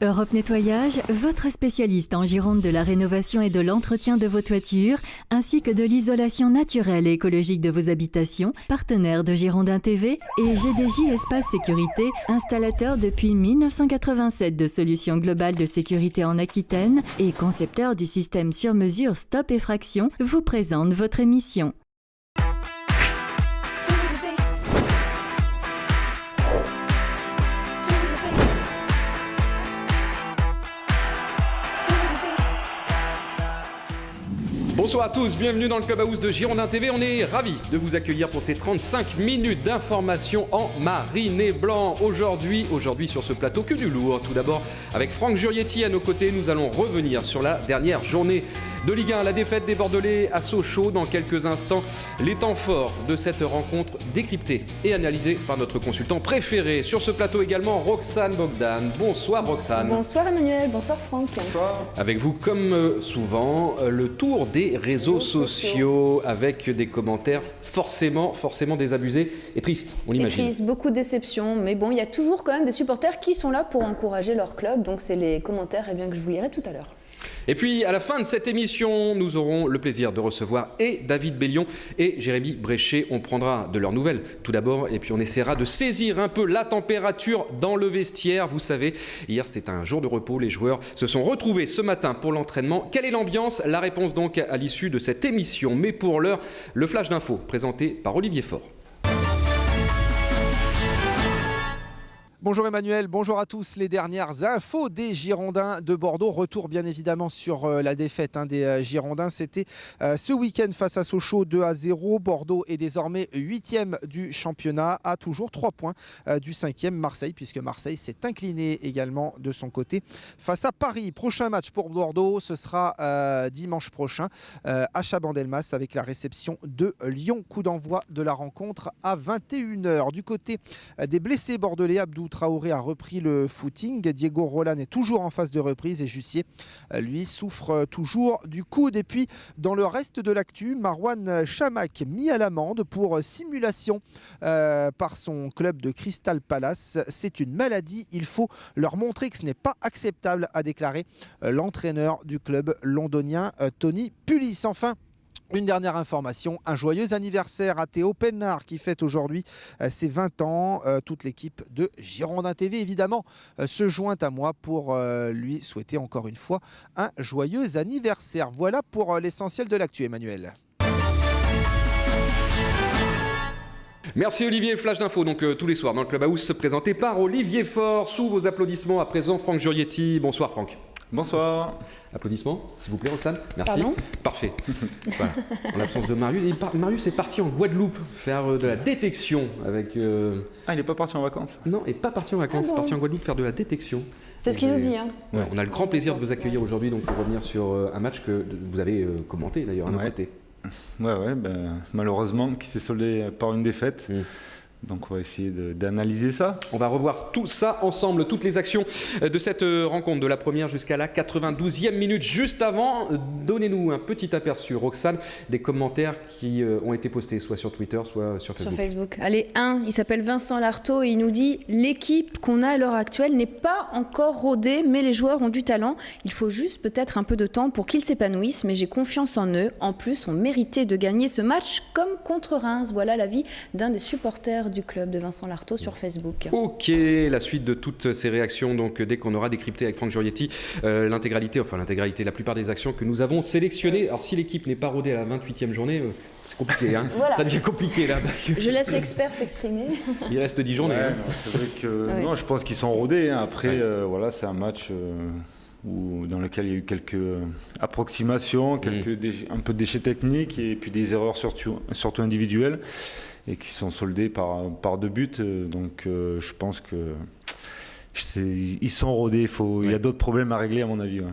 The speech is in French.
Europe Nettoyage, votre spécialiste en Gironde de la rénovation et de l'entretien de vos toitures, ainsi que de l'isolation naturelle et écologique de vos habitations, partenaire de Girondin TV et GDJ Espace Sécurité, installateur depuis 1987 de solutions globales de sécurité en Aquitaine et concepteur du système sur mesure Stop Effraction, vous présente votre émission. Bonsoir à tous, bienvenue dans le Clubhouse de Girondin TV. On est ravis de vous accueillir pour ces 35 minutes d'information en marine et blanc. Aujourd'hui sur ce plateau, que du lourd. Tout d'abord, avec Franck Jurietti à nos côtés, nous allons revenir sur la dernière journée de Ligue 1, la défaite des Bordelais à Sochaux. Dans quelques instants, les temps forts de cette rencontre décryptés et analysés par notre consultant préféré. Sur ce plateau également, Roxane Bogdan. Bonsoir Roxane. Bonsoir Emmanuel, bonsoir Franck. Bonsoir. Avec vous, comme souvent, le tour des réseaux sociaux avec des commentaires forcément désabusés et tristes, on l'imagine. Triste, beaucoup de déceptions, mais bon, il y a toujours quand même des supporters qui sont là pour encourager leur club, donc c'est les commentaires que je vous lirai tout à l'heure. Et puis, à la fin de cette émission, nous aurons le plaisir de recevoir et David Bellion et Jérémy Bréchet. On prendra de leurs nouvelles tout d'abord, et puis on essaiera de saisir un peu la température dans le vestiaire. Vous savez, hier c'était un jour de repos, les joueurs se sont retrouvés ce matin pour l'entraînement. Quelle est l'ambiance? La réponse donc à l'issue de cette émission. Mais pour l'heure, le flash d'info présenté par Olivier Faure. Bonjour Emmanuel, bonjour à tous. Les dernières infos des Girondins de Bordeaux. Retour bien évidemment sur la défaite des Girondins. C'était ce week-end face à Sochaux 2-0. Bordeaux est désormais 8e du championnat, à toujours 3 points du 5e Marseille, puisque Marseille s'est incliné également de son côté face à Paris. Prochain match pour Bordeaux, ce sera dimanche prochain à Chabandelmas avec la réception de Lyon. Coup d'envoi de la rencontre à 21h. Du côté des blessés bordelais, Abdou Traoré a repris le footing. Diego Roland est toujours en phase de reprise et Jussier, lui, souffre toujours du coude. Et puis, dans le reste de l'actu, Marouane Chamakh mis à l'amende pour simulation par son club de Crystal Palace. C'est une maladie, il faut leur montrer que ce n'est pas acceptable, a déclaré l'entraîneur du club londonien, Tony Pulis. Enfin, une dernière information, un joyeux anniversaire à Théo Pennard qui fête aujourd'hui ses 20 ans. Toute l'équipe de Girondin TV, évidemment, se joint à moi pour lui souhaiter encore une fois un joyeux anniversaire. Voilà pour l'essentiel de l'actu, Emmanuel. Merci Olivier, flash d'info donc tous les soirs dans le Clubhouse présenté par Olivier Faure. Sous vos applaudissements à présent, Franck Jurietti. Bonsoir Franck. Bonsoir. Applaudissements, s'il vous plaît, Roxane. Merci. Pardon. Parfait. Voilà. En l'absence de Marius, Marius est parti en Guadeloupe faire de la détection avec. Ah, il n'est pas parti en vacances? Non, il n'est pas parti en vacances, Ah bon. Parti en Guadeloupe faire de la détection. C'est ce qu'il nous dit. Hein. Ouais, on a le grand plaisir de vous accueillir aujourd'hui donc pour revenir sur un match que vous avez commenté d'ailleurs à nos côtés. Ouais, malheureusement, qui s'est soldé par une défaite. Donc on va essayer d'analyser ça. On va revoir tout ça ensemble, toutes les actions de cette rencontre, de la première jusqu'à la 92e minute. Juste avant, donnez-nous un petit aperçu, Roxane, des commentaires qui ont été postés, soit sur Twitter, soit sur Facebook. Sur Facebook. Allez, il s'appelle Vincent Lartaud et il nous dit « L'équipe qu'on a à l'heure actuelle n'est pas encore rodée, mais les joueurs ont du talent. Il faut juste peut-être un peu de temps pour qu'ils s'épanouissent, mais j'ai confiance en eux. En plus, on méritait de gagner ce match comme contre Reims. » Voilà l'avis d'un des supporters du club de Vincent Lartaud sur Facebook. Ok, la suite de toutes ces réactions, donc dès qu'on aura décrypté avec Franck Jurietti l'intégralité, la plupart des actions que nous avons sélectionnées. Alors si l'équipe n'est pas rodée à la 28e journée, c'est compliqué, hein. Voilà. Ça devient compliqué là. Parce que Je laisse l'expert s'exprimer. il reste 10 journées. Ouais, Hein. non, c'est vrai que Ouais. non, je pense qu'ils sont rodés. Hein. Après, voilà, c'est un match dans lequel il y a eu quelques approximations, un peu de déchets techniques et puis des erreurs surtout individuelles et qui sont soldées par 2 buts. Donc je pense que ils sont rodés. Il y a d'autres problèmes à régler à mon avis. Ouais.